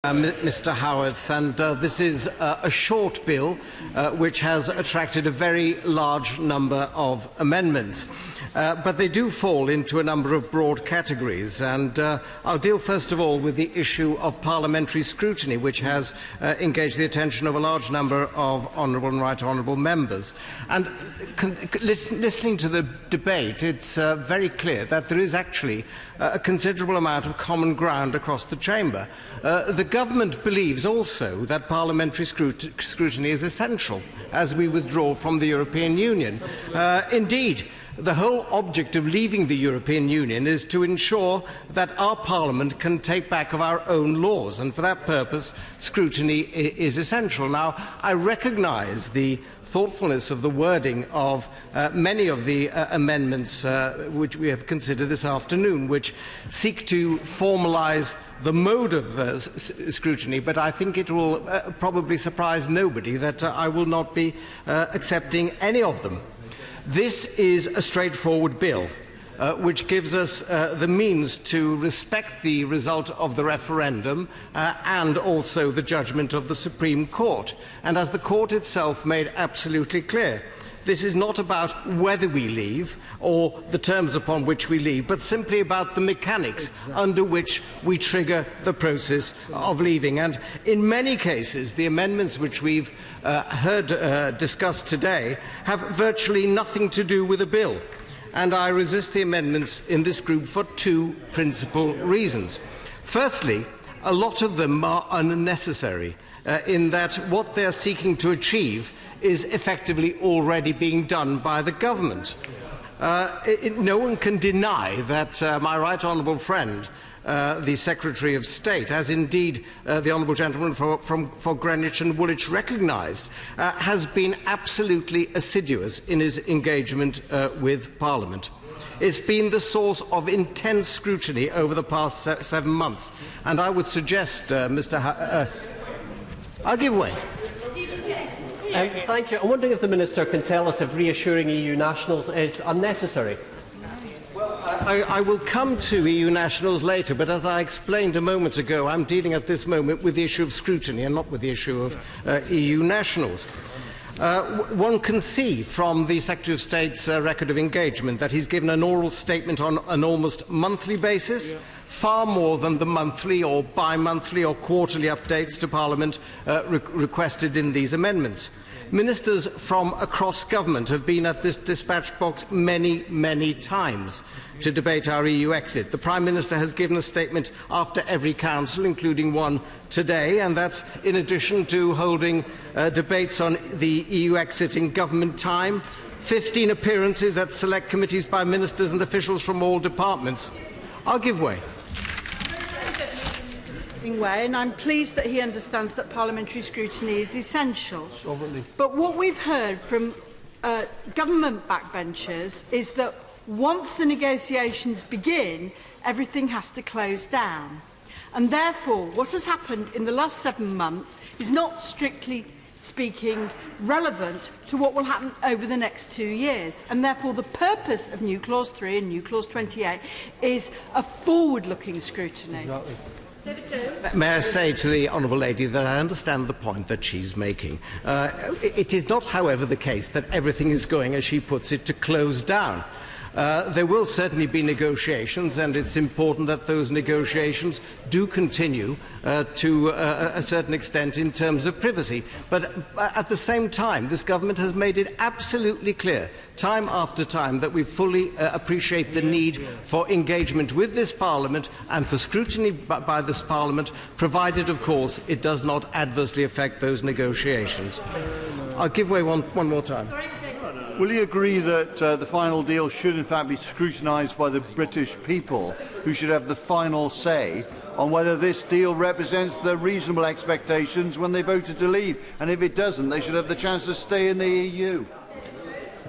Mr. Howarth, and this is a short bill which has attracted a very large number of amendments. But they do fall into a number of broad categories, and I'll deal first of all with the issue of parliamentary scrutiny, which has engaged the attention of a large number of honourable and right honourable members. And listening to the debate, it's very clear that there is actually a considerable amount of common ground across the chamber. The government believes also that parliamentary scrutiny is essential as we withdraw from the European Union. Indeed, the whole object of leaving the European Union is to ensure that our Parliament can take back of our own laws, and for that purpose, scrutiny is essential. Now, I recognise the thoughtfulness of the wording of many of the amendments which we have considered this afternoon, which seek to formalise the mode of scrutiny, but I think it will probably surprise nobody that I will not be accepting any of them. This is a straightforward bill which gives us the means to respect the result of the referendum and also the judgment of the Supreme Court. And as the Court itself made absolutely clear, this is not about whether we leave or the terms upon which we leave, but simply about the mechanics under which we trigger the process of leaving. And in many cases, the amendments which we've heard discussed today have virtually nothing to do with the bill. And I resist the amendments in this group for two principal reasons. Firstly, a lot of them are unnecessary in that what they are seeking to achieve is effectively already being done by the government. No one can deny that my right honourable friend, the Secretary of State, as indeed the honourable gentleman for Greenwich and Woolwich recognised, has been absolutely assiduous in his engagement with Parliament. It's been the source of intense scrutiny over the past 7 months, and I would suggest, I'll give way. Thank you. I'm wondering if the Minister can tell us if reassuring EU nationals is unnecessary. Well, I will come to EU nationals later, but as I explained a moment ago, I'm dealing at this moment with the issue of scrutiny and not with the issue of EU nationals. One can see from the Secretary of State's record of engagement that he's given an oral statement on an almost monthly basis, far more than the monthly or bi-monthly or quarterly updates to Parliament requested in these amendments. Ministers from across government have been at this dispatch box many, many times to debate our EU exit. The Prime Minister has given a statement after every council, including one today, and that's in addition to holding debates on the EU exit in government time, 15 appearances at select committees by ministers and officials from all departments. I'll give way. And I'm pleased that he understands that parliamentary scrutiny is essential. But what we've heard from government backbenchers is that once the negotiations begin, everything has to close down. And therefore, what has happened in the last 7 months is not strictly speaking relevant to what will happen over the next 2 years. And therefore, the purpose of New Clause 3 and New Clause 28 is a forward-looking scrutiny. Exactly. May I say to the honourable lady that I understand the point that she's making. It is not, however, the case that everything is going, as she puts it, to close down. There will certainly be negotiations, and it's important that those negotiations do continue to a certain extent in terms of privacy. But at the same time, this government has made it absolutely clear, time after time, that we fully appreciate the need for engagement with this Parliament and for scrutiny by this Parliament, provided, of course, it does not adversely affect those negotiations. I'll give way one more time. Will you agree that the final deal should in fact be scrutinised by the British people, who should have the final say on whether this deal represents their reasonable expectations when they voted to leave? And if it doesn't, they should have the chance to stay in the EU.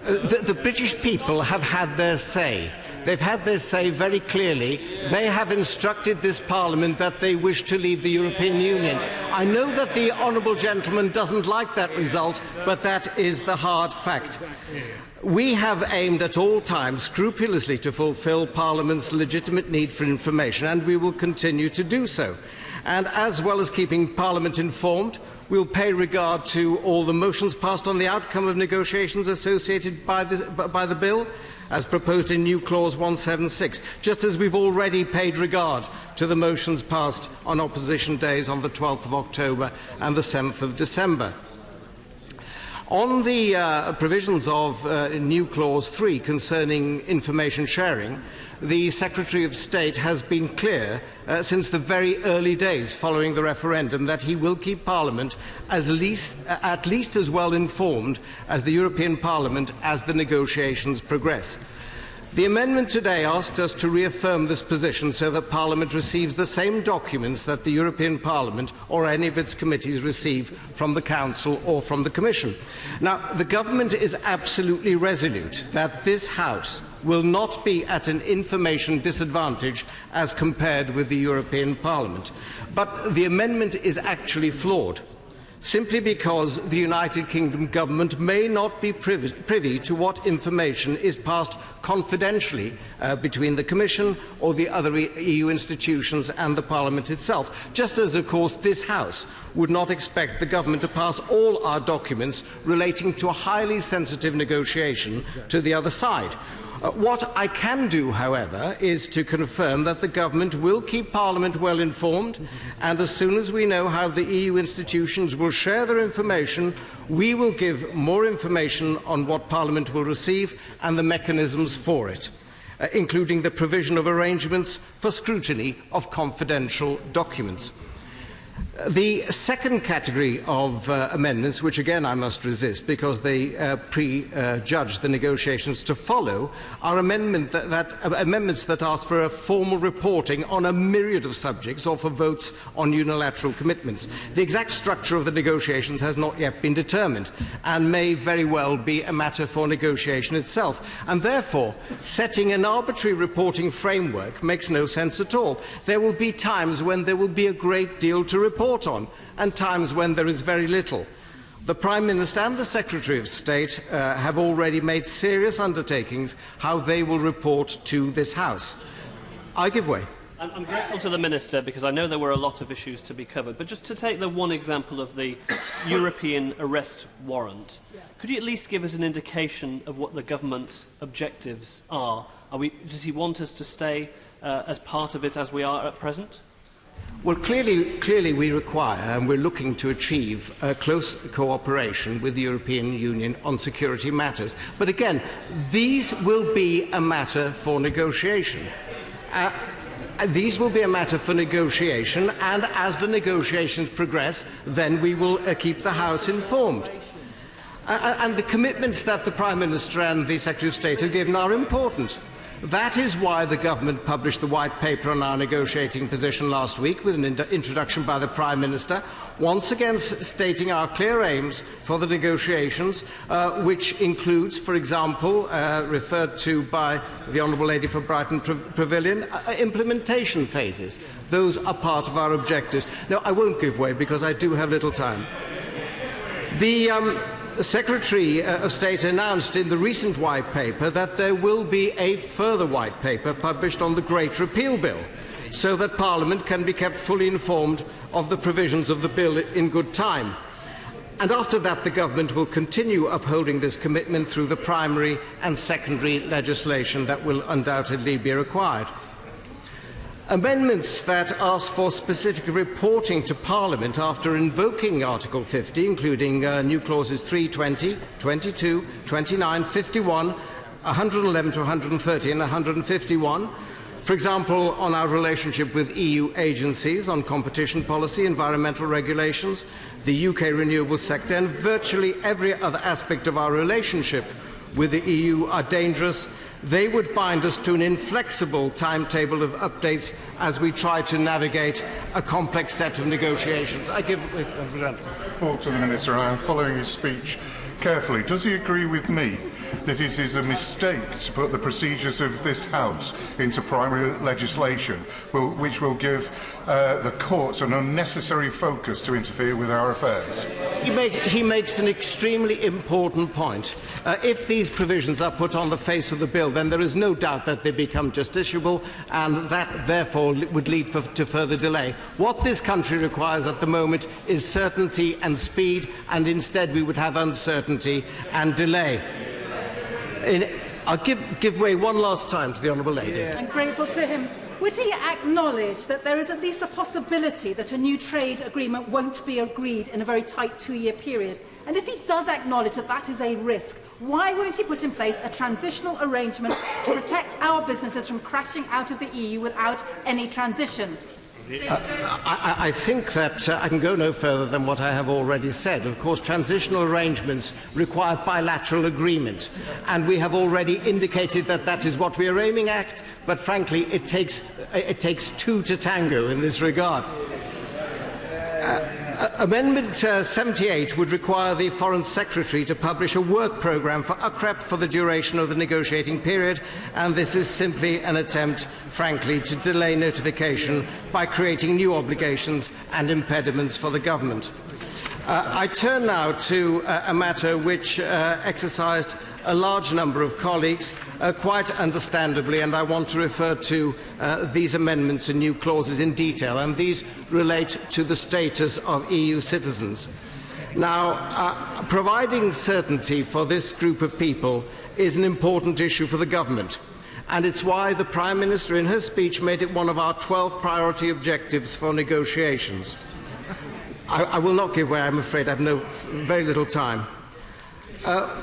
The British people have had their say. They've had their say very clearly. They have instructed this Parliament that they wish to leave the European Union. I know that the honourable gentleman doesn't like that result, but that is the hard fact. We have aimed at all times scrupulously to fulfil Parliament's legitimate need for information, and we will continue to do so. And as well as keeping Parliament informed, we'll pay regard to all the motions passed on the outcome of negotiations associated by the bill, as proposed in new clause 176, just as we've already paid regard to the motions passed on opposition days on the 12th of October and the 7th of December. On the provisions of new clause 3 concerning information sharing, the Secretary of State has been clear since the very early days following the referendum that he will keep Parliament at least as well informed as the European Parliament as the negotiations progress. The amendment today asked us to reaffirm this position so that Parliament receives the same documents that the European Parliament or any of its committees receive from the Council or from the Commission. Now, the Government is absolutely resolute that this House will not be at an information disadvantage as compared with the European Parliament. But the amendment is actually flawed, simply because the United Kingdom government may not be privy to what information is passed confidentially between the Commission or the other EU institutions and the Parliament itself, just as, of course, this House would not expect the government to pass all our documents relating to a highly sensitive negotiation to the other side. What I can do, however, is to confirm that the Government will keep Parliament well informed, and as soon as we know how the EU institutions will share their information, we will give more information on what Parliament will receive and the mechanisms for it, including the provision of arrangements for scrutiny of confidential documents. The second category of amendments, which again I must resist because they prejudge the negotiations to follow, are amendments that ask for a formal reporting on a myriad of subjects or for votes on unilateral commitments. The exact structure of the negotiations has not yet been determined and may very well be a matter for negotiation itself. And therefore, setting an arbitrary reporting framework makes no sense at all. There will be times when there will be a great deal to report on, and times when there is very little. The Prime Minister and the Secretary of State have already made serious undertakings how they will report to this House. I give way. I'm grateful to the Minister because I know there were a lot of issues to be covered, but just to take the one example of the European arrest warrant, could you at least give us an indication of what the government's objectives are? Does he want us to stay as part of it as we are at present? Well, clearly we require and we're looking to achieve close cooperation with the European Union on security matters. But again, these will be a matter for negotiation. These will be a matter for negotiation, and as the negotiations progress, then we will keep the House informed. And the commitments that the Prime Minister and the Secretary of State have given are important. That is why the Government published the White Paper on our negotiating position last week with an introduction by the Prime Minister, once again stating our clear aims for the negotiations, which includes, for example, referred to by the Honourable Lady for Brighton Pavilion, implementation phases. Those are part of our objectives. Now, I won't give way because I do have little time. The Secretary of State announced in the recent White Paper that there will be a further White Paper published on the Great Repeal Bill, so that Parliament can be kept fully informed of the provisions of the bill in good time. And after that, the Government will continue upholding this commitment through the primary and secondary legislation that will undoubtedly be required. Amendments that ask for specific reporting to Parliament after invoking Article 50, including new clauses 3, 20, 22, 29, 51, 111 to 130 and 151, for example, on our relationship with EU agencies, on competition policy, environmental regulations, the UK renewable sector, and virtually every other aspect of our relationship with the EU are dangerous. They would bind us to an inflexible timetable of updates as we try to navigate a complex set of negotiations. I give to the Minister. I am following his speech carefully. Does he agree with me that it is a mistake to put the procedures of this House into primary legislation, which will give the courts an unnecessary focus to interfere with our affairs? He makes an extremely important point. If these provisions are put on the face of the bill, then there is no doubt that they become justiciable, and that therefore would lead to further delay. What this country requires at the moment is certainty and speed, and instead we would have uncertainty and delay. I'll give way one last time to the Honourable Lady. I'm grateful to him. Would he acknowledge that there is at least a possibility that a new trade agreement won't be agreed in a very tight 2-year period? And if he does acknowledge that that is a risk, why won't he put in place a transitional arrangement to protect our businesses from crashing out of the EU without any transition? I think that I can go no further than what I have already said. Of course, transitional arrangements require bilateral agreement, and we have already indicated that that is what we are aiming at, but frankly, it takes two to tango in this regard. Amendment 78 would require the Foreign Secretary to publish a work programme for UKREP for the duration of the negotiating period, and this is simply an attempt, frankly, to delay notification by creating new obligations and impediments for the government. I turn now to a matter which exercised a large number of colleagues, quite understandably, and I want to refer to these amendments and new clauses in detail, and these relate to the status of EU citizens. Now, providing certainty for this group of people is an important issue for the government, and it's why the Prime Minister in her speech made it one of our 12 priority objectives for negotiations. I will not give way, I'm afraid. I have very little time.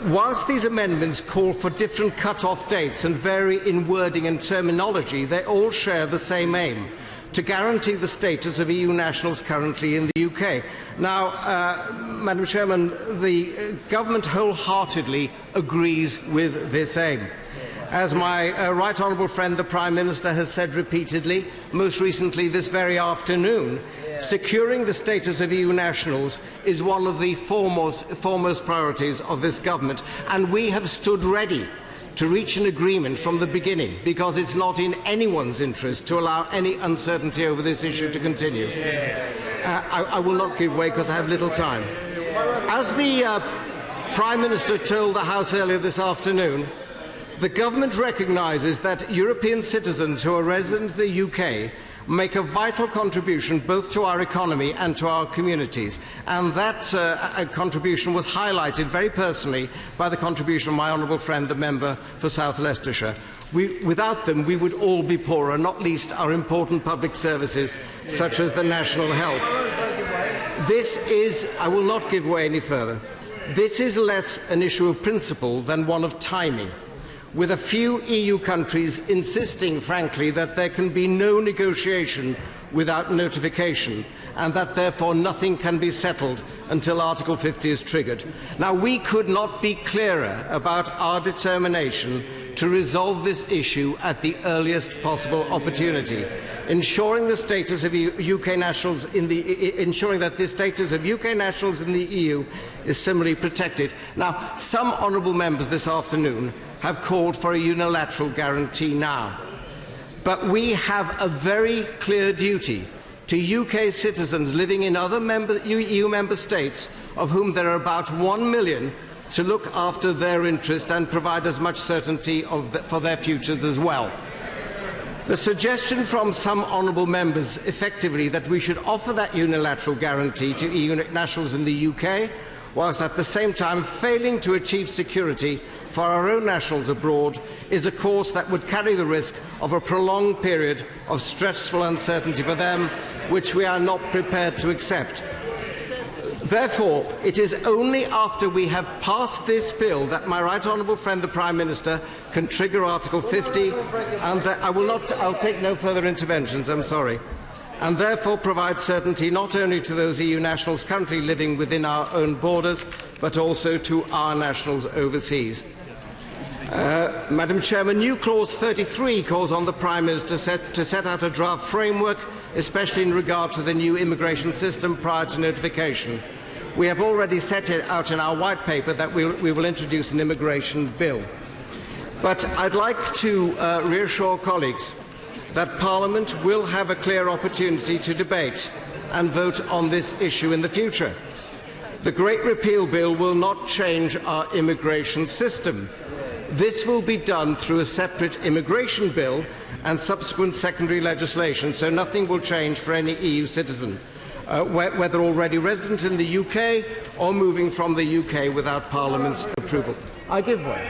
Whilst these amendments call for different cut-off dates and vary in wording and terminology, they all share the same aim: to guarantee the status of EU nationals currently in the UK. Now, Madam Chairman, the government wholeheartedly agrees with this aim. As my right honourable friend, the Prime Minister, has said repeatedly, most recently this very afternoon, securing the status of EU nationals is one of the foremost priorities of this government, and we have stood ready to reach an agreement from the beginning, because it's not in anyone's interest to allow any uncertainty over this issue to continue. I will not give way because I have little time. As the Prime Minister told the House earlier this afternoon, the government recognises that European citizens who are resident of the UK make a vital contribution both to our economy and to our communities, and that contribution was highlighted very personally by the contribution of my honourable friend, the member for South Leicestershire. Without them, we would all be poorer, not least our important public services such as the National Health. This is, I will not give way any further, this is less an issue of principle than one of timing, with a few EU countries insisting, frankly, that there can be no negotiation without notification, and that therefore nothing can be settled until Article 50 is triggered. Now, we could not be clearer about our determination to resolve this issue at the earliest possible opportunity, ensuring the status of UK nationals ensuring that the status of UK nationals in the EU is similarly protected. Now, some honourable members this afternoon have called for a unilateral guarantee now. But we have a very clear duty to UK citizens living in other EU member states, of whom there are about 1 million, to look after their interest and provide as much certainty for their futures as well. The suggestion from some honourable members effectively that we should offer that unilateral guarantee to EU nationals in the UK, whilst at the same time failing to achieve security for our own nationals abroad, is a course that would carry the risk of a prolonged period of stressful uncertainty for them, which we are not prepared to accept. Therefore, it is only after we have passed this bill that my right honourable friend, the Prime Minister, can trigger Article 50, and that I'll take no further interventions, I'm sorry, and therefore provide certainty not only to those EU nationals currently living within our own borders, but also to our nationals overseas. Madam Chairman, new clause 33 calls on the Prime Minister to set out a draft framework, especially in regard to the new immigration system prior to notification. We have already set it out in our white paper that we will introduce an immigration bill. But I'd like to reassure colleagues that Parliament will have a clear opportunity to debate and vote on this issue in the future. The Great Repeal Bill will not change our immigration system. This will be done through a separate immigration bill and subsequent secondary legislation, so nothing will change for any EU citizen, whether already resident in the UK or moving from the UK without Parliament's approval. I give way.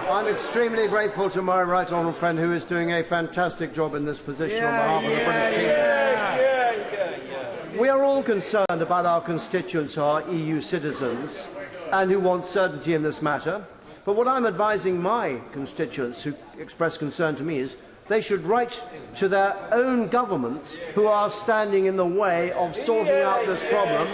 I'm extremely grateful to my right honourable friend who is doing a fantastic job in this position on behalf of the British Kingdom. We are all concerned about our constituents who are EU citizens and who want certainty in this matter. But what I'm advising my constituents who express concern to me is they should write to their own governments who are standing in the way of sorting out this problem.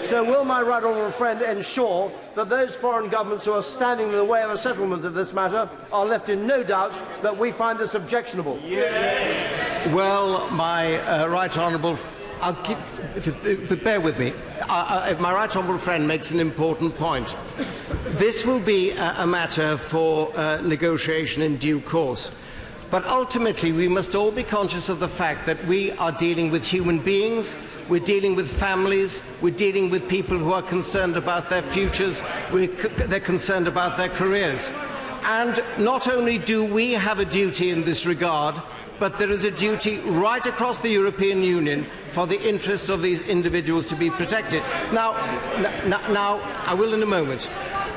So will my right honourable friend ensure that those foreign governments who are standing in the way of a settlement of this matter are left in no doubt that we find this objectionable? Well, my right honourable... but bear with me. My right honourable friend makes an important point. This will be a matter for negotiation in due course. But ultimately, we must all be conscious of the fact that we are dealing with human beings, we're dealing with families, we're dealing with people who are concerned about their futures, they're concerned about their careers. And not only do we have a duty in this regard, but there is a duty right across the European Union for the interests of these individuals to be protected. Now, I will in a moment.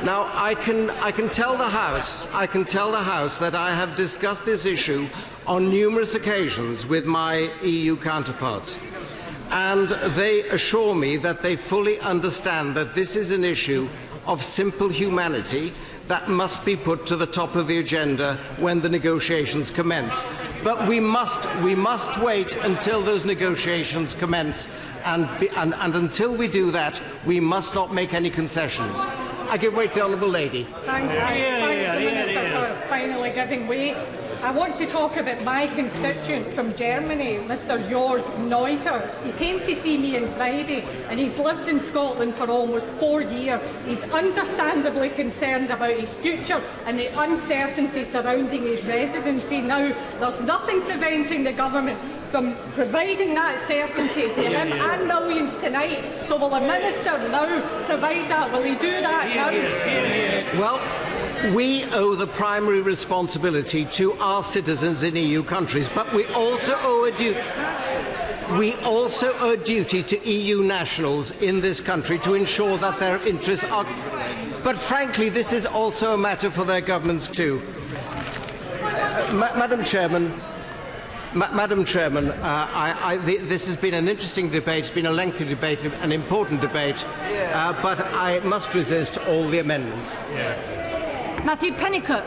Now, I can tell the House that I have discussed this issue on numerous occasions with my EU counterparts, and they assure me that they fully understand that this is an issue of simple humanity that must be put to the top of the agenda when the negotiations commence. But we must wait until those negotiations commence, and until we do that, we must not make any concessions. I give way to the Honourable Lady. Thank the Minister for finally giving way. I want to talk about my constituent from Germany, Mr Jörg Neuter. He came to see me on Friday and he's lived in Scotland for almost 4 years. He's understandably concerned about his future and the uncertainty surrounding his residency. Now, there's nothing preventing the government from providing that certainty to him and millions tonight. So will the Minister now provide that? Will he do that now? Well, we owe the primary responsibility to our citizens in EU countries, but we also owe a duty to EU nationals in this country to ensure that their interests are... But frankly, this is also a matter for their governments too. Madam Chairman, this has been an interesting debate, it's been a lengthy debate, an important debate, but I must resist all the amendments. Matthew Pennicott.